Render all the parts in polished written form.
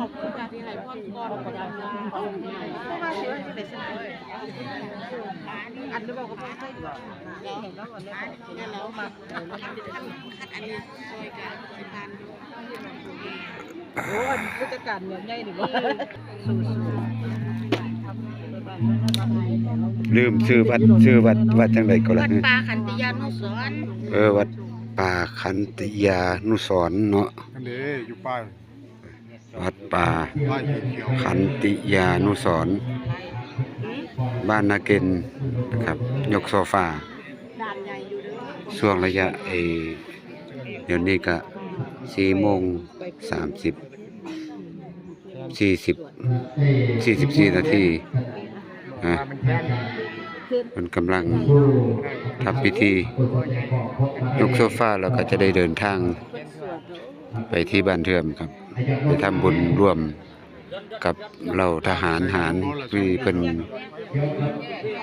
ขอบคุณการที่ให้พ่อก่อนประจำนะเพราะว่าเชื่อที่ไหนสนายอันนี้บอกกับพ่อใช่หรอแล้วแล้วมาอันนี้ช่วยกันสิพันโอ้ยผู้จัดการเนี่ยง่ายดิบ่ลืมชื่อวัดจังไดก็ล่ะ วัดป่าขันติยานุสรณ์วัดป่าขันติยานุสรณ์เนาะอันนี้อยู่ป้าย วัดป่า ป้ายเขียว ขันติยานุสรณ์บ้านนาเกณฑ์นะครับยกโซฟาด่านใหญ่อยู่เด้อช่วงระยะเดี๋ยวนี้ก็4:30 44 นาทีมันกำลังทำพิธียกโซฟาแล้วก็จะได้เดินทางไปที่บ้านเทื่อมครับไปทำบุญร่วมกับเหล่าทหารหารที่เป็น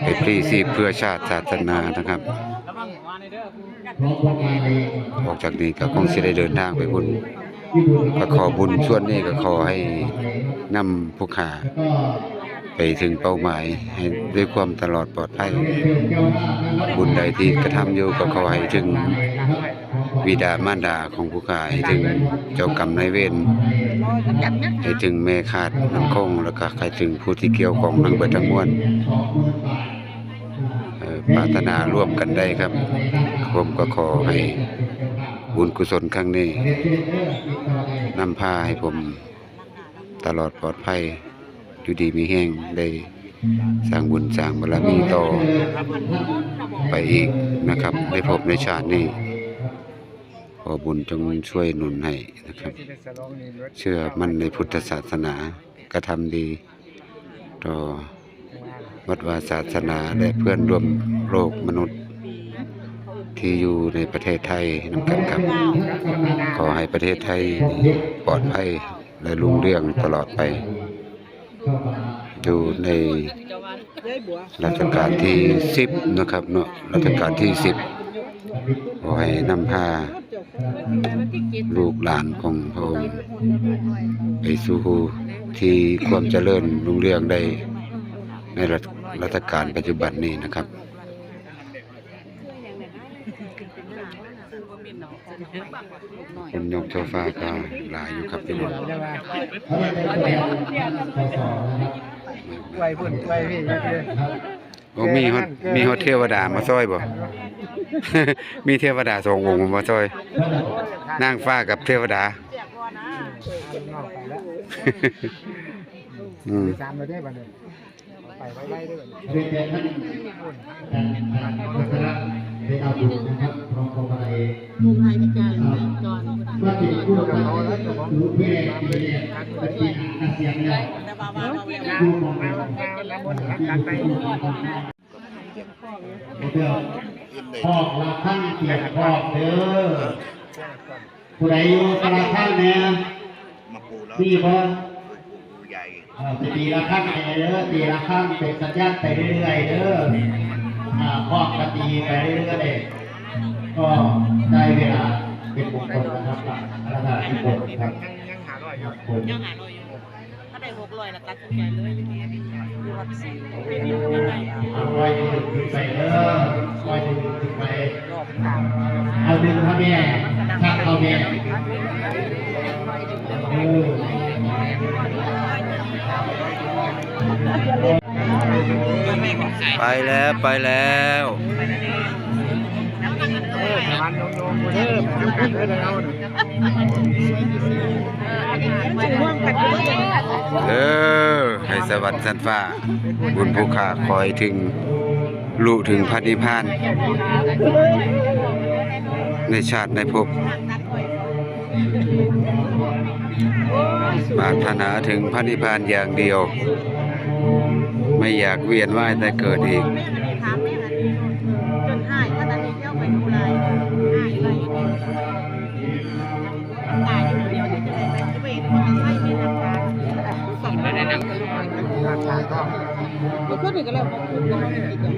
ไปพลีชีพเพื่อชาติศาสนานะครับออกจากนี้ก็คงสิได้เดินทางไปบุญก็ขอบุญส่วนนี้ก็ขอให้นำผู้ขาไปถึงเป้าหมายให้ด้วยความตลอดปลอดภัยบุญใดที่กระทำอยู่ก็ขอให้ถึงบิดามารดาของผู้ขาให้ถึงเจ้ากรรมนายเวรให้ถึงแม่ขาดน้ำคงแล้วก็ให้ถึงผู้ที่เกี่ยวข้องทั้งเบิดทั้งมวลปรารถนาร่วมกันได้ครับผมก็ขอให้บุญกุศลครั้งนี้นำพาให้ผมตลอดปลอดภัยอยู่ดีมีแห้งได้สร้างบุญสร้างบารมีต่อไปอีกนะครับได้พบในชาตินี้ขอบุญจงช่วยหนุนให้นะครับเชื่อมั่นในพุทธศาสนากระทำดีต่อวัดวาศาสนาและเพื่อนร่วมโลกมนุษย์ที่อยู่ในประเทศไทยนำกันครับขอให้ประเทศไทยปลอดภัยและรุ่งเรืองตลอดไปอยู่ในรัชกาลที่10นะครับเนาะรัชกาลที่10ขอให้นำพาลูกหลานของพระองค์ไปสู่ที่ความเจริญรุ่งเรืองได้ในรัชกาลปัจจุบันนี้นะครับคนยกโซฟาก็หลายอยู่ครับพี่น้องไว้พุ่นไว้พี่โอ้มีฮอดเทวดามาซอยบ่ มีเทวดา2 องค์มาซอยนางฟ้ากับเทวดาตามเราได้บัดนี้ไปไว้ด้วยได้เอาบุญนะครับพร้อมกับอะไร มุมไทยพิการก่อน ว่าติดคู่กับเราแล้วรู้เพื่อนที่เนี่ยปฏิอาเซียนเนี่ยดูมองแล้วแล้วบนรักกันไปพ่อละท่านเกียรติพ่อเด้อผู้ใดอยู่ละท่านเนี่ยนี่พ่อจะตีละท่านไปเด้อตีละท่านเป็นสัญญาณไปเรื่อยๆเด้อพ่อกตีไปเรื่อยๆก็ได้เวลาเป็นมงคลนะครับราคาที่ผมครับยังหาร้อยอยู่ถ้าได้600แล้วตัดสินใจเลยวัดสีร้อยถึงไปเด้อร้อยถึงไปเอาดึงพ่อแม่ชักพ่อแม่ไปแล้ว มันโยมเด้อทำกันเด้อเอาให้สวัสดิ์สันฟ้าบุญผู้ขาคอยถึงลุถึงพระนิพพานในชาติในภพปรารถนาถึงพระนิพพานอย่างเดียวไม่อยากเวียนว่ายแต่เกิดอีกจนหายถ้าตอนนี้เที่ยวไปดูไรหายไปตายอยู่เดียวจะได้ไปจะไปคนละไส้ไม่ทำการสั่งไม่ได้นั่ง ทางก็ เมื่อคืนนี่ก็แล้วผมก็ไม่ได้กิน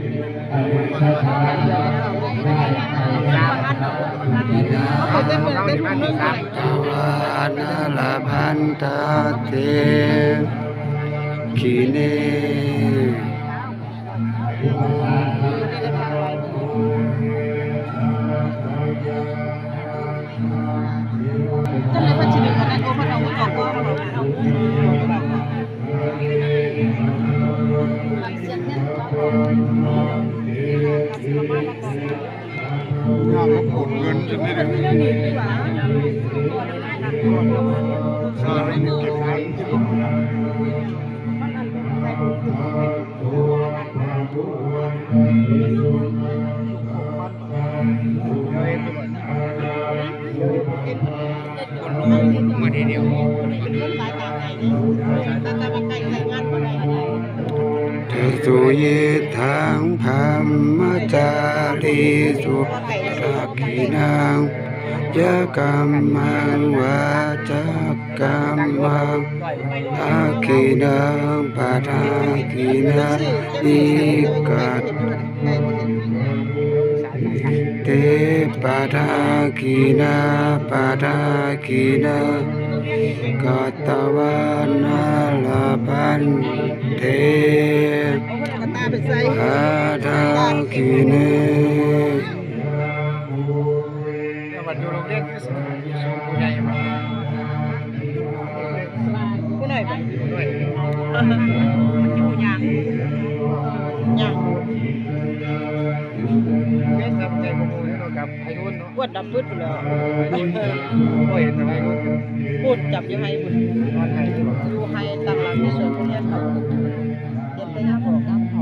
เขาเต็มเลยเต็มเลย ตวานาลาพันตาเตขีเน ก็เลยพัชรีคนนั้นโอ้พันเอาไว้บอกว่าเรามาทีเดียว เทสุยิทังพามจาริสุสักขินังยะกัมมังวาจากัมมังอาคินังปะทาคินานิกัตเตปะทาคินาปะทาคินากัตตวานาลาพันเตอาทาคิเน วันอยู่โรงเรียนคือสูงผู้ใหญ่มา ผู้หน่อยไป ด้วย อยู่ยางยาง เล่นกับใจโมโหนี่เรากับไอ้รุ่นเนาะ ปวดดับพืชไปแล้ว ก็เห็นแต่ไอ้รุ่น พูดจับยังไงบุญ นอนไห้ที่บอก อยู่ให้ตั้งหลังในสวนทุเรียนเขาเย็นได้น้ำบอกน้ำเขา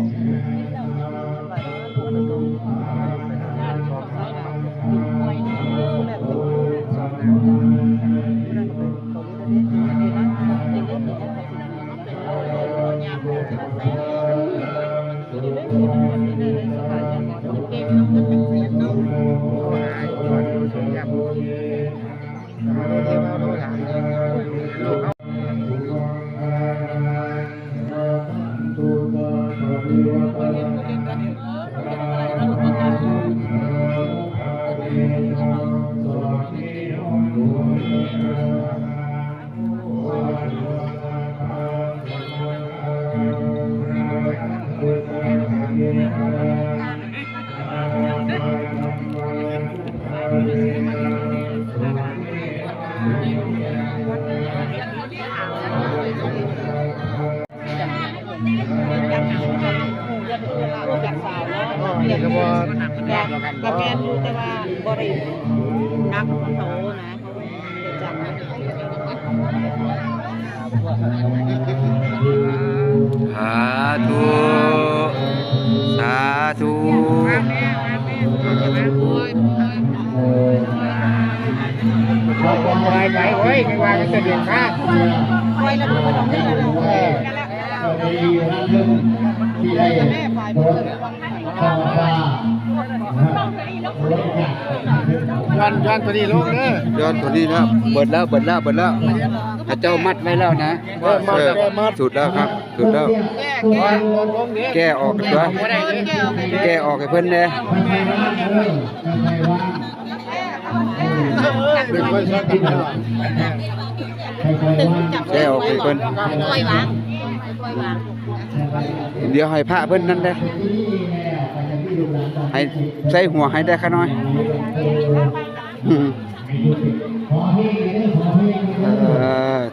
นี่ก็บ่ กับแม่รู้แต่ว่าบรินักโถนะจับ สาธุสาธุ ไปไปเว้ยไม่ว่าจะเดือดข้าง คอยแล้วก็ต้องได้แล้ว ที่ได้ แม่ฝ่ายบริวาร ต่อว่า ย้อนตัวนี้ลงเด้อ ย้อนตัวนี้นะเบิดแล้วพระเจ้ามัดไว้แล้วนะสุดแล้วครับสุดแล้ว แก้ออกตัวแก้ออกให้เพิ่นแน่ เป็นคนชอบกินตลอด แก้ออกให้เพิ่น ปล่อยวาง เดี๋ยวให้พระเพิ่นนั่นเด้อให้ใส่หัวให้ได้ขะน้อย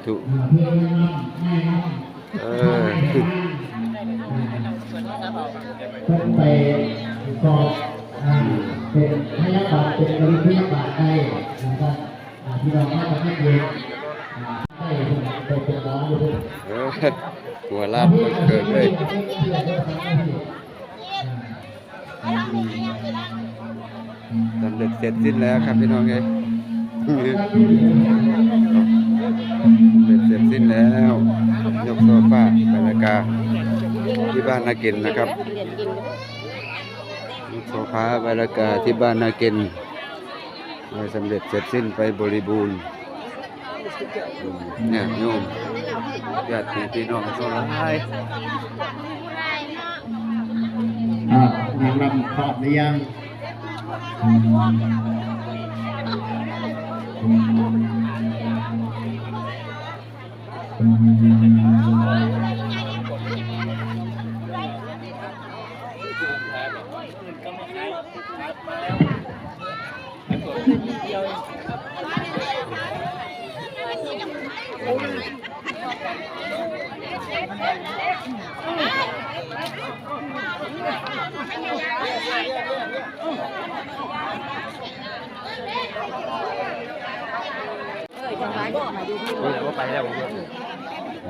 ถูกไปสอบเป็นพยาบาลเป็นพยาบาลได้นะครับที่เราให้ประเทศเองได้เป็นน้องอยู่ หัวลาดมันเกิดเลยสำเร็จเสร็จสิ้นแล้วครับพี่น้องเอ้ยเสร็จสิ้นแล้วยกโซฟาบรรยากาศที่บ้านนาเกณฑ์นะครับยกโซฟาบรรยากาศที่บ้านนาเกณฑ์สำเร็จเสร็จสิ้นไปบริบูรณ์เนี่ยโยม ญาติพี่น้องทั้งหลาย นางรำพร้อมหรือยัง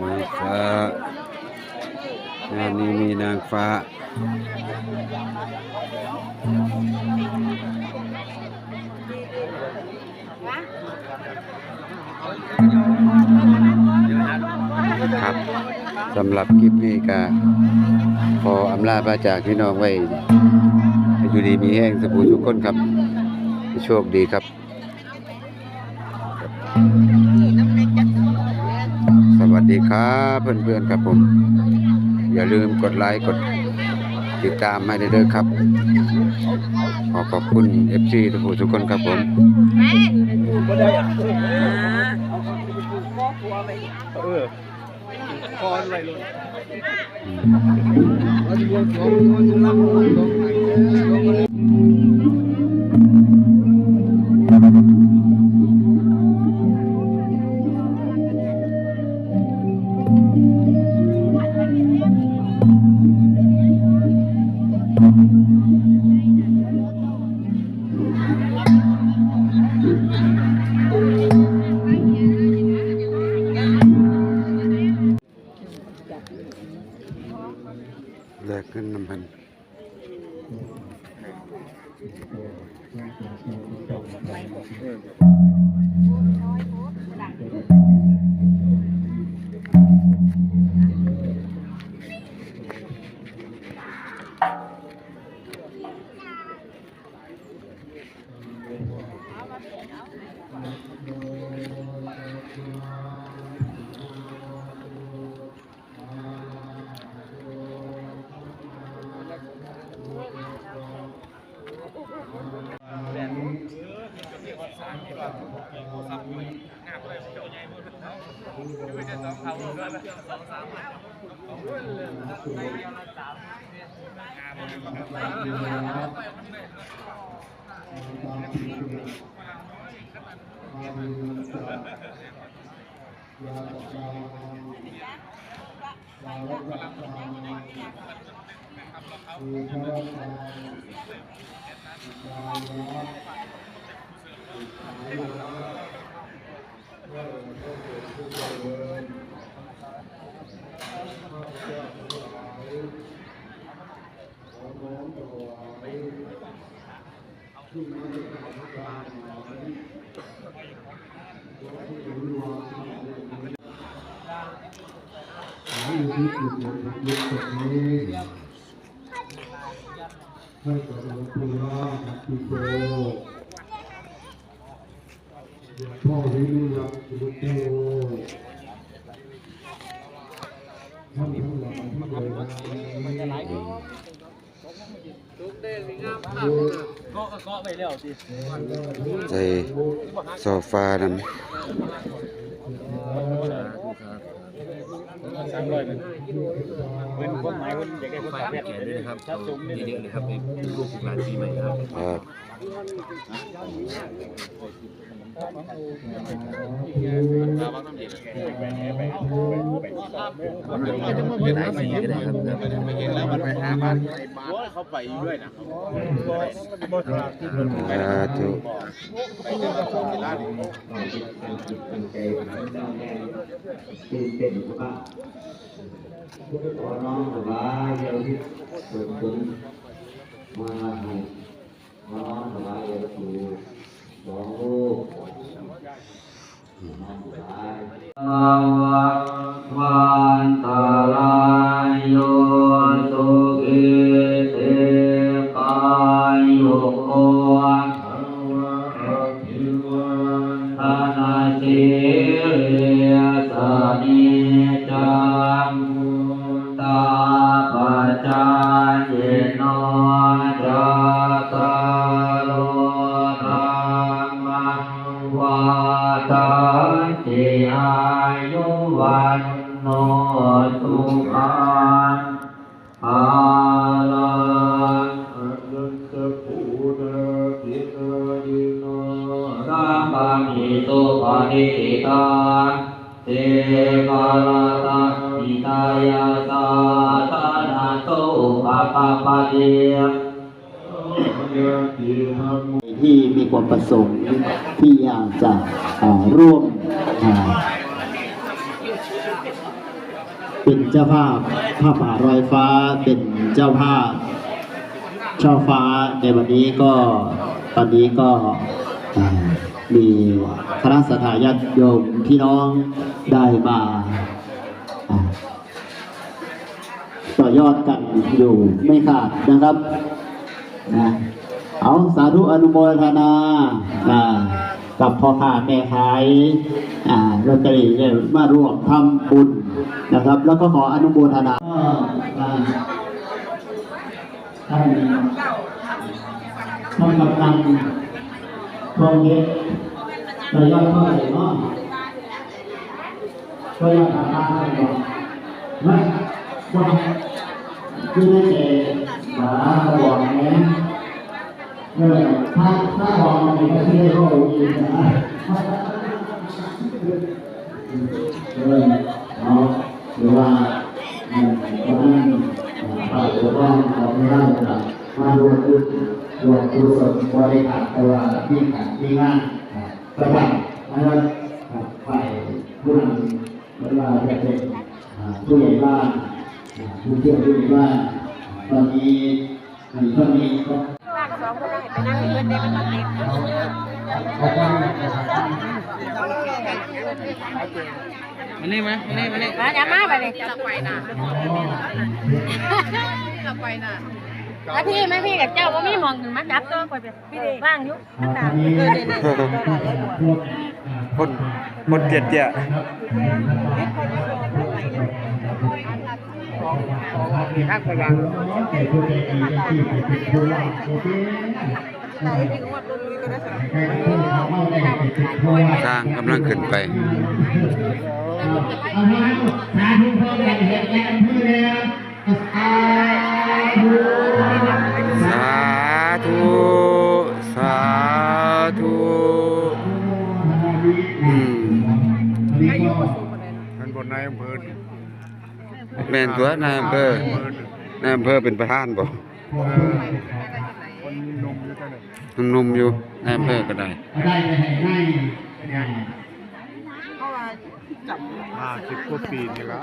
นางฟ้างานนี้มีนางฟ้าครับสำหรับคลิปนี้ก็ขออำลาพระจากพี่น้องไว้ให้อยู่ดีมีแห้งสบู่ทุกคนครับโชคดีครับสวัสดีครับเพื่อนๆครับผมอย่าลืมกดไลค์กดติดตามให้ด้วยครับขอบคุณ FC ทุกคนครับผมคอนไว้เลยแลกเงินน้ำพันให้กับหลวงปู่รอดที่โตพ่อที่นี่รับที่โตท่านทั้งหลายที่เคยมามันจะไหลก็ไปแล้วสิใส่โซฟานั่นเป็นความหมายคนอยากได้คนตาแพทย์เลยนะครับถ้าสมนี่เยอะเลยครับเป็นลูกหลานปีใหม่ครับเขาไปด้วยนะถูกขอน้องถวายเยาวที่สุดคุณมาให้ขอน้องถวายเยาวสูสองลูกน้องถวายวันตาลายโยสุขิเตกายโยโกธนาเจริญสานิ จังตาปัจจายโนจัตตารโอธรรมังวาทานติอายุวันโนสุขังภาลังอันตะปูนาปินายิโนสัมปะมิโตปะนิติตาเตกาลตัสสิตายาสาธานาโตภะคะปะเตที่มีความประสงค์ที่อยากจะร่วมเป็นเจ้าภาพผ้าป่ารอยฟ้าเป็นเจ้าภาพช่อฟ้าในวันนี้ก็ตอนนี้ก็มีคณะสัตยาญาติโยมพี่น้องได้มาต่อยอดกันอยู่ไม่ขาดนะครับนะเอาสาธุอนุโมทนากับพ่อค้าแม่ขายลอตเตอรี่ได้มาร่วมทำบุญนะครับแล้วก็ขออนุโมทนาท่านกำลังโปรเจกต์ระยะเท่าไหร่เนาะก็ยังทำได้ก่อนไม่ว่าคือไม่เจหาบอกแม่ถ้าบอกมันก็ไม่ได้รู้อีกนะเอาหรือว่าตอนนั้นฝ่ายปกครองของเรามาดูกุศลบริการตัวที่งานประจำนะครับฝ่ายผู้นำเวลาจะเป็นผู้ใหญ่บ้านผู้เชี่ยวผู้ใหญ่บ้านตอนนี้ก็ มานี่มานี่มานี่ มาอย่ามาไปเลยจะไปนะจะไปนะแล้วพี่ไหมพี่กับเจ้าก็ไม่มองถึงมาจับตัวไปแบบพี่ว่างอยู่นั่นด่าคนเจ็ดเจ้า ข้างพลัง ทางกำลังขึ้นไปสาธุสาธุท่านบนนายอำเภอ แม่นตัวนายอำเภอเป็นประธานบ่ คนนมอยู่ท่าน หนุ่มๆอยู่นายอำเภอก็ได้ 50 กว่าปีนี่ละ